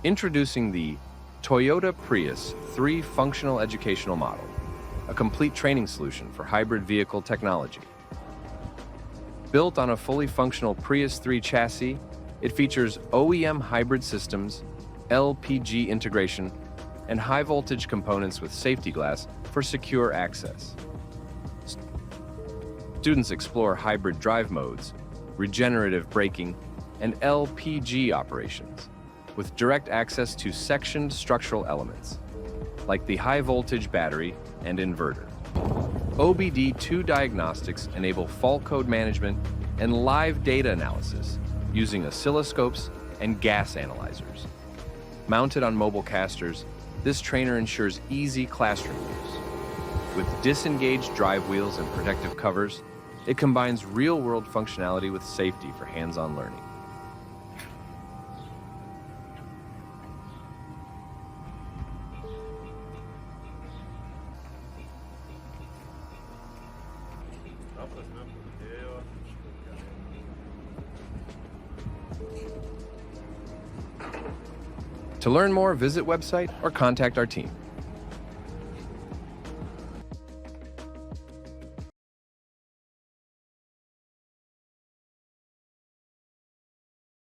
Introducing the Toyota Prius III Functional Educational Model, a complete training solution for hybrid vehicle technology. Built on a fully functional Prius 3 chassis, it features OEM hybrid systems, LPG integration, and high-voltage components with safety glass for secure access. Students explore hybrid drive modes, regenerative braking, and LPG operations, with direct access to sectioned structural elements, like the high-voltage battery and inverter. OBD2 diagnostics enable fault code management and live data analysis using oscilloscopes and gas analyzers. Mounted on mobile casters, this trainer ensures easy classroom use. With disengaged drive wheels and protective covers, it combines real-world functionality with safety for hands-on learning. To learn more, visit website or contact our team.